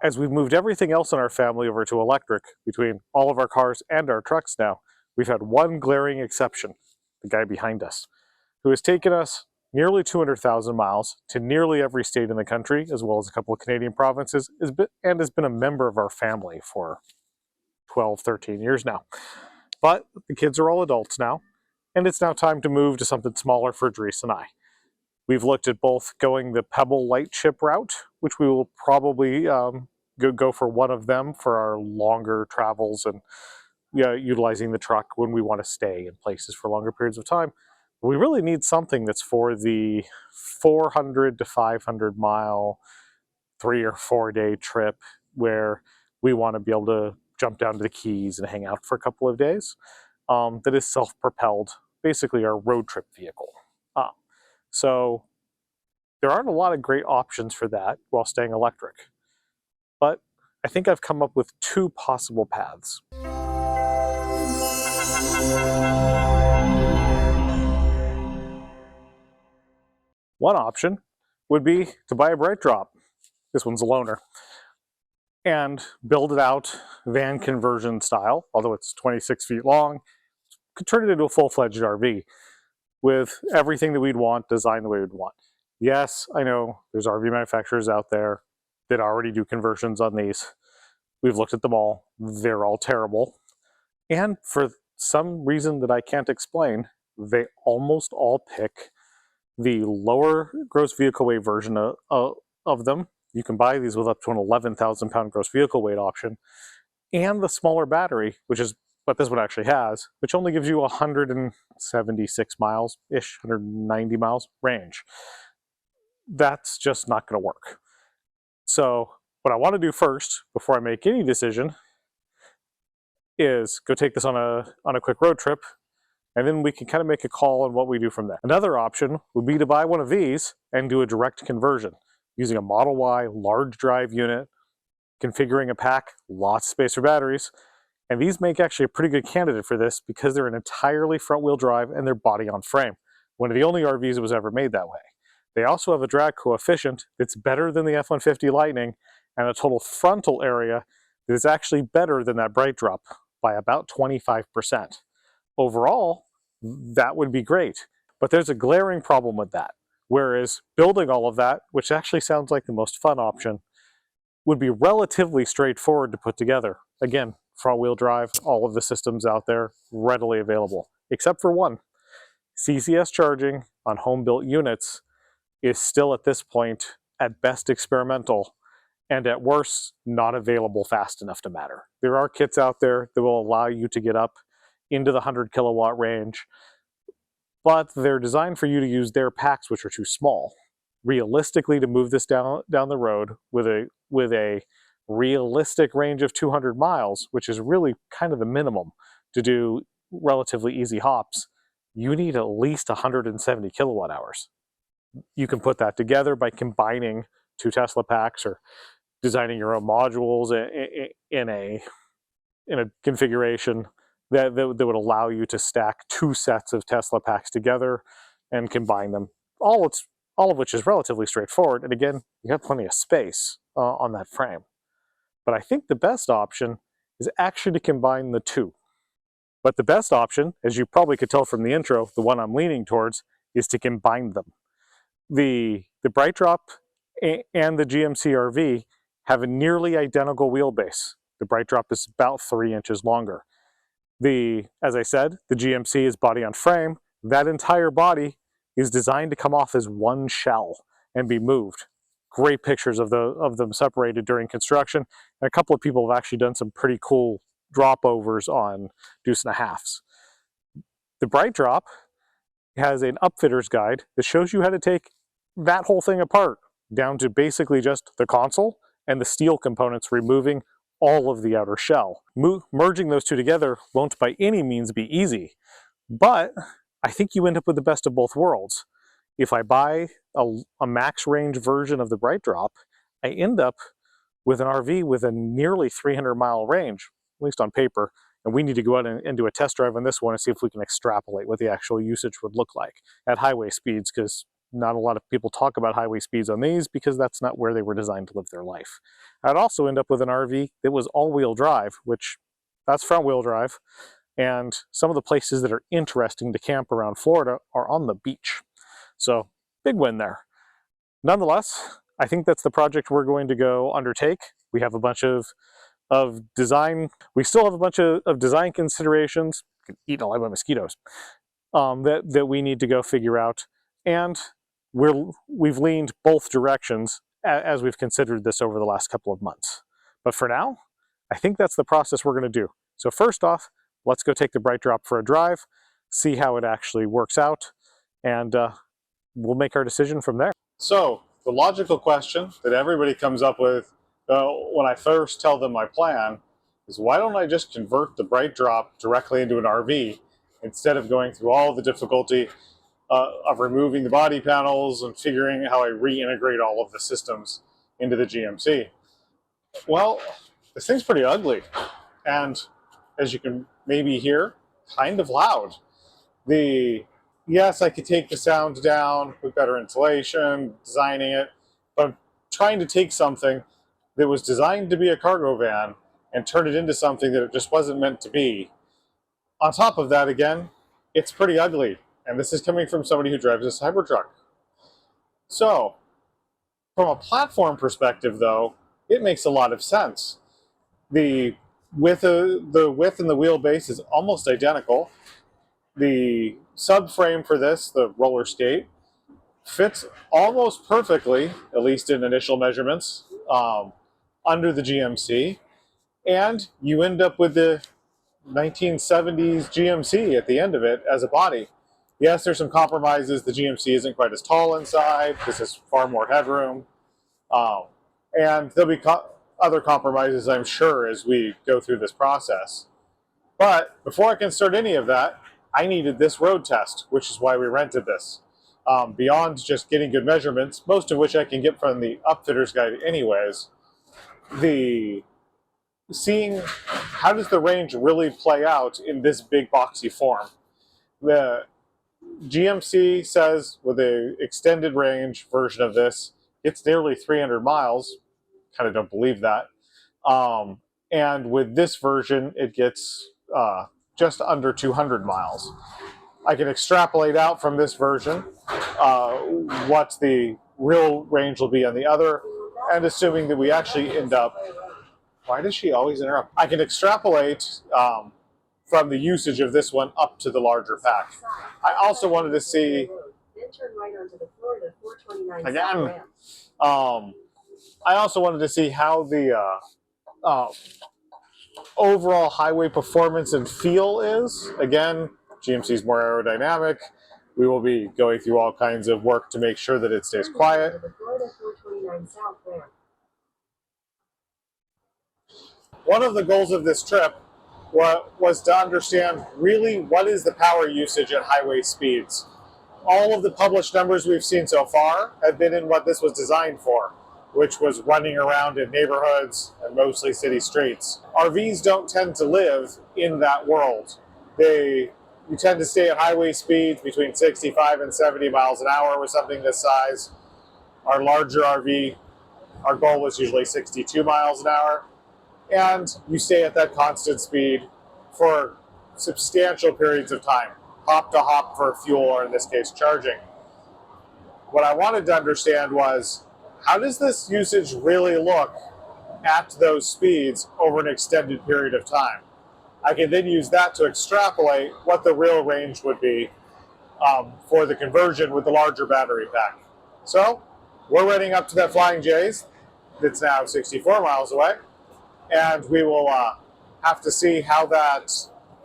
As we've moved everything else in our family over to electric, between all of our cars and our trucks now, we've had one glaring exception, the guy behind us, who has taken us nearly 200,000 miles to nearly every state in the country, as well as a couple of Canadian provinces, and has been a member of our family for 12, 13 years now. But the kids are all adults now, and it's now time to move to something smaller for Dries and I. We've looked at both going the Pebble Lightship route, which we will probably go for one of them for our longer travels and utilizing the truck when we want to stay in places for longer periods of time. We really need something that's for the 400 to 500 mile, 3 or 4 day trip where we want to be able to jump down to the Keys and hang out for a couple of days. That is self-propelled, basically our road trip vehicle. So there aren't a lot of great options for that while staying electric. But I think I've come up with 2 possible paths. One option would be to buy a BrightDrop. This one's a loaner. And build it out van conversion style, although it's 26 feet long. Could turn it into a full-fledged RV with everything that we'd want, designed the way we'd want. Yes, I know there's RV manufacturers out there that already do conversions on these. We've looked at them all. They're all terrible. And for some reason that I can't explain, they almost all pick the lower gross vehicle weight version of them. You can buy these with up to an 11,000 pound gross vehicle weight option, and the smaller battery, which is what this one actually has, which only gives you 176 miles-ish, 190 miles range. That's just not going to work. So what I want to do first, before I make any decision, is go take this on a quick road trip, and then we can kind of make a call on what we do from there. Another option would be to buy one of these and do a direct conversion using a Model Y large drive unit, configuring a pack, lots of space for batteries. And these make actually a pretty good candidate for this because they're an entirely front-wheel drive and they're body on frame. One of the only RVs that was ever made that way. They also have a drag coefficient that's better than the F-150 Lightning and a total frontal area that is actually better than that BrightDrop by about 25%. Overall, that would be great. But there's a glaring problem with that. Whereas building all of that, which actually sounds like the most fun option, would be relatively straightforward to put together. Again, front-wheel drive, all of the systems out there, readily available. Except for one. CCS charging on home-built units is still at this point, at best experimental, and at worst, not available fast enough to matter. There are kits out there that will allow you to get up into the 100 kilowatt range, but they're designed for you to use their packs, which are too small. Realistically, to move this down the road with a realistic range of 200 miles, which is really kind of the minimum to do relatively easy hops, you need at least 170 kilowatt hours. You can put that together by combining 2 Tesla packs or designing your own modules in a configuration that would allow you to stack 2 sets of Tesla packs together and combine them. All of which is relatively straightforward. And again, you have plenty of space on that frame. But I think the best option is actually to combine the 2. But the best option, as you probably could tell from the intro, the one I'm leaning towards, is to combine them. The BrightDrop and the GMC RV have a nearly identical wheelbase. The BrightDrop is about 3 inches longer. As I said, the GMC is body on frame. That entire body is designed to come off as one shell and be moved. Great pictures of them separated during construction, and a couple of people have actually done some pretty cool drop overs on deuce and a halves. The BrightDrop has an upfitter's guide that shows you how to take that whole thing apart down to basically just the console and the steel components, removing all of the outer shell. Merging those 2 together won't by any means be easy, but I think you end up with the best of both worlds. If I buy a max range version of the BrightDrop, I end up with an RV with a nearly 300 mile range, at least on paper, and we need to go out and do a test drive on this one and see if we can extrapolate what the actual usage would look like at highway speeds, because not a lot of people talk about highway speeds on these because that's not where they were designed to live their life. I'd also end up with an RV that was all-wheel drive, which that's front-wheel drive, and some of the places that are interesting to camp around Florida are on the beach. So big win there. Nonetheless, I think that's the project we're going to go undertake. We have a bunch of design, we still have a bunch of design considerations, eating a lot of mosquitoes, that we need to go figure out. And we've leaned both directions as we've considered this over the last couple of months. But for now, I think that's the process we're going to do. So first off, let's go take the BrightDrop for a drive, see how it actually works out, and we'll make our decision from there. So the logical question that everybody comes up with when I first tell them my plan is, why don't I just convert the BrightDrop directly into an RV instead of going through all the difficulty of removing the body panels and figuring how I reintegrate all of the systems into the GMC? Well, this thing's pretty ugly, and as you can maybe hear, kind of loud. Yes, I could take the sound down, put better insulation, designing it, but I'm trying to take something that was designed to be a cargo van and turn it into something that it just wasn't meant to be. On top of that, again, it's pretty ugly. And this is coming from somebody who drives a Cybertruck. So, from a platform perspective, though, it makes a lot of sense. The width in the wheelbase is almost identical. The subframe for this, the roller skate, fits almost perfectly, at least in initial measurements, under the GMC. And you end up with the 1970s GMC at the end of it as a body. Yes, there's some compromises. The GMC isn't quite as tall inside. This is far more headroom. And there'll be other compromises, I'm sure, as we go through this process. But before I can start any of that, I needed this road test, which is why we rented this. Beyond just getting good measurements, most of which I can get from the upfitter's guide anyways, seeing how does the range really play out in this big boxy form. The GMC says with the extended range version of this, it's nearly 300 miles. Kind of don't believe that. And with this version, it gets just under 200 miles. I can extrapolate out from this version what the real range will be on the other, and assuming that we actually end up... Why does she always interrupt? I can extrapolate from the usage of this one up to the larger pack. I also wanted to see... Again, I also wanted to see how the overall highway performance and feel is. Again, GMC's more aerodynamic. We will be going through all kinds of work to make sure that it stays quiet. One of the goals of this trip was to understand really what is the power usage at highway speeds. All of the published numbers we've seen so far have been in what this was designed for, which was running around in neighborhoods and mostly city streets. RVs don't tend to live in that world. You tend to stay at highway speeds between 65 and 70 miles an hour with something this size. Our larger RV, our goal was usually 62 miles an hour. And you stay at that constant speed for substantial periods of time, hop to hop for fuel, or in this case, charging. What I wanted to understand was, how does this usage really look at those speeds over an extended period of time? I can then use that to extrapolate what the real range would be for the conversion with the larger battery pack. So we're running up to that Flying J's that's now 64 miles away, and we will have to see how that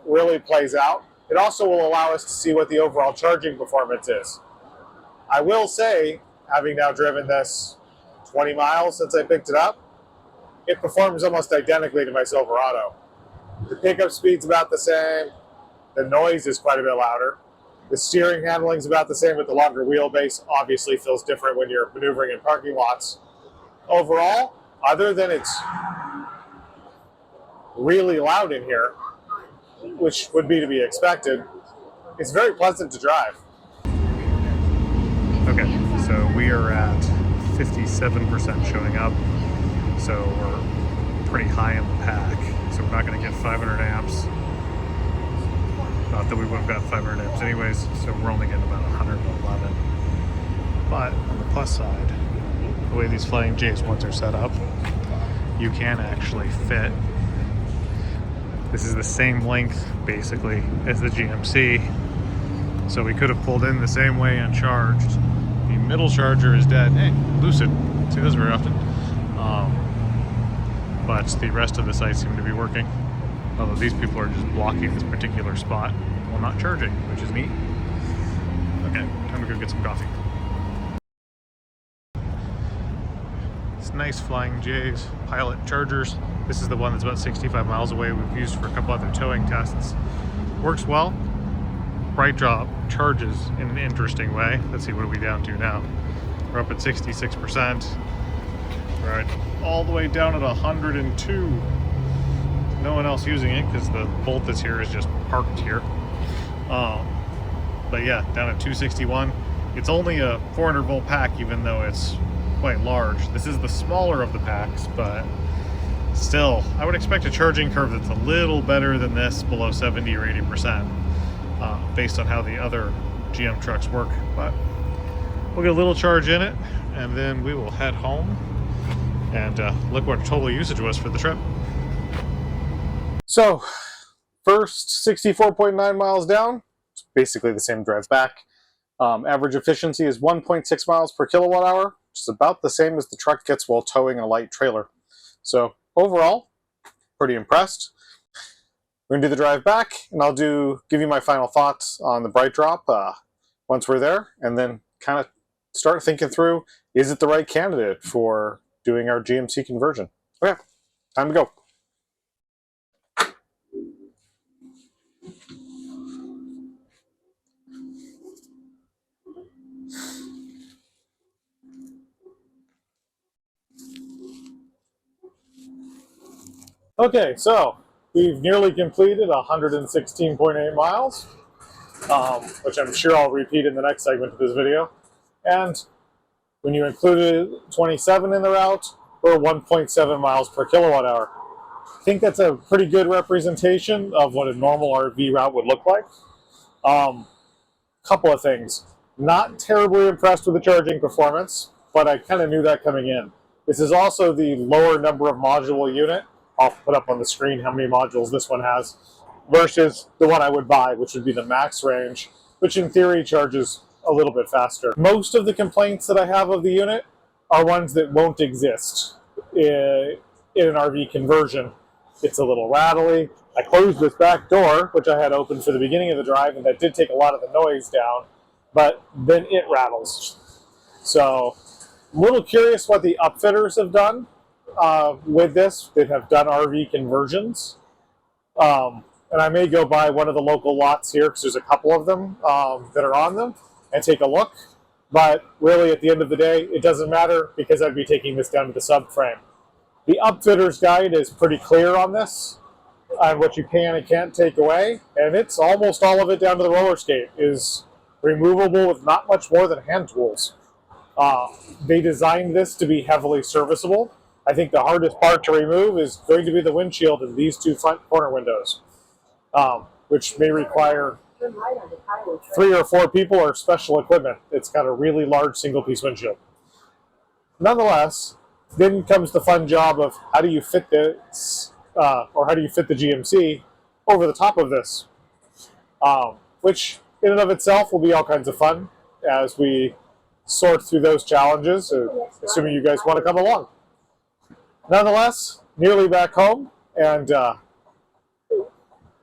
really plays out. It also will allow us to see what the overall charging performance is. I will say, having now driven this 20 miles since I picked it up, it performs almost identically to my Silverado. The pickup speed's about the same. The noise is quite a bit louder. The steering handling is about the same, but the longer wheelbase obviously feels different when you're maneuvering in parking lots. Overall, other than it's really loud in here, which would be to be expected, it's very pleasant to drive. Okay. are at 57% showing up, so we're pretty high in the pack. So we're not going to get 500 amps. Not that we would have got 500 amps anyways, so we're only getting about 111. But on the plus side, the way these Flying J's once are set up, you can actually fit. This is the same length basically as the GMC, so we could have pulled in the same way and charged. The middle charger is dead. Hey, Lucid, see this very often. But the rest of the sites seem to be working. Although these people are just blocking this particular spot while not charging, which is neat. Okay, time to go get some coffee. It's nice Flying J's pilot chargers. This is the one that's about 65 miles away. We've used for a couple other towing tests. Works well. BrightDrop charges in an interesting way. Let's see, what are we down to now? We're up at 66%. We're all the way down at 102. No one else using it because the Bolt that's here is just parked here. But yeah, down at 261. It's only a 400 volt pack, even though it's quite large. This is the smaller of the packs, but still, I would expect a charging curve that's a little better than this, below 70 or 80%, based on how the other GM trucks work. But we'll get a little charge in it, and then we will head home and look what our total usage was for the trip. So, first 64.9 miles down, it's basically the same drive back. Average efficiency is 1.6 miles per kilowatt hour, which is about the same as the truck gets while towing a light trailer. So, overall, pretty impressed. We're going to do the drive back, and I'll give you my final thoughts on the BrightDrop once we're there, and then kind of start thinking through, is it the right candidate for doing our GMC conversion? Okay, time to go. Okay, so we've nearly completed 116.8 miles, which I'm sure I'll repeat in the next segment of this video. And when you included 27 in the route, we're 1.7 miles per kilowatt hour. I think that's a pretty good representation of what a normal RV route would look like. Couple of things. Not terribly impressed with the charging performance, but I kind of knew that coming in. This is also the lower number of module unit. I'll put up on the screen how many modules this one has versus the one I would buy, which would be the max range, which in theory charges a little bit faster. Most of the complaints that I have of the unit are ones that won't exist in an RV conversion. It's a little rattly. I closed this back door, which I had open for the beginning of the drive, and that did take a lot of the noise down, but then it rattles. So I'm a little curious what the upfitters have done with this. They have done RV conversions. And I may go by one of the local lots here, because there's a couple of them that are on them, and take a look. But really, at the end of the day, it doesn't matter, because I'd be taking this down to the subframe. The upfitter's guide is pretty clear on this, on what you can and can't take away, and it's almost all of it down to the roller skate is removable with not much more than hand tools. They designed this to be heavily serviceable. I think the hardest part to remove is going to be the windshield and these two front corner windows, which may require 3 or 4 people or special equipment. It's got a really large single-piece windshield. Nonetheless, then comes the fun job of how do you fit this, or how do you fit the GMC over the top of this, which in and of itself will be all kinds of fun as we sort through those challenges, assuming you guys want to come along. Nonetheless, nearly back home, and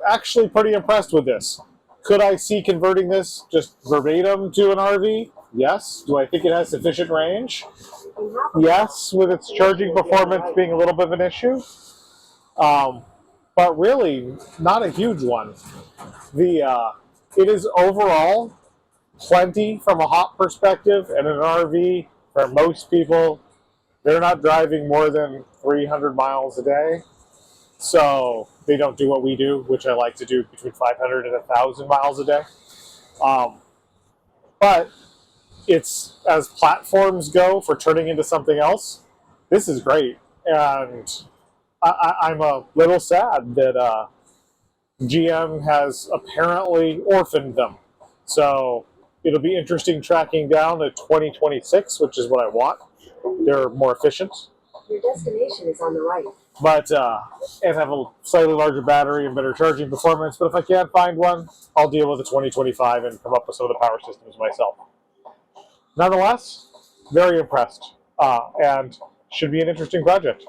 actually pretty impressed with this. Could I see converting this just verbatim to an RV? Yes. Do I think it has sufficient range? Yes, with its charging performance being a little bit of an issue. But really, not a huge one. It is overall plenty from a hop perspective, and an RV, for most people, they're not driving more than 300 miles a day. So they don't do what we do, which I like to do between 500 and 1,000 miles a day. But it's, as platforms go for turning into something else, this is great. And I'm a little sad that GM has apparently orphaned them. So it'll be interesting tracking down to 2026, which is what I want. They're more efficient. Your destination is on the right. But and have a slightly larger battery and better charging performance. But if I can't find one, I'll deal with the 2025 and come up with some of the power systems myself. Nonetheless, very impressed, and should be an interesting project.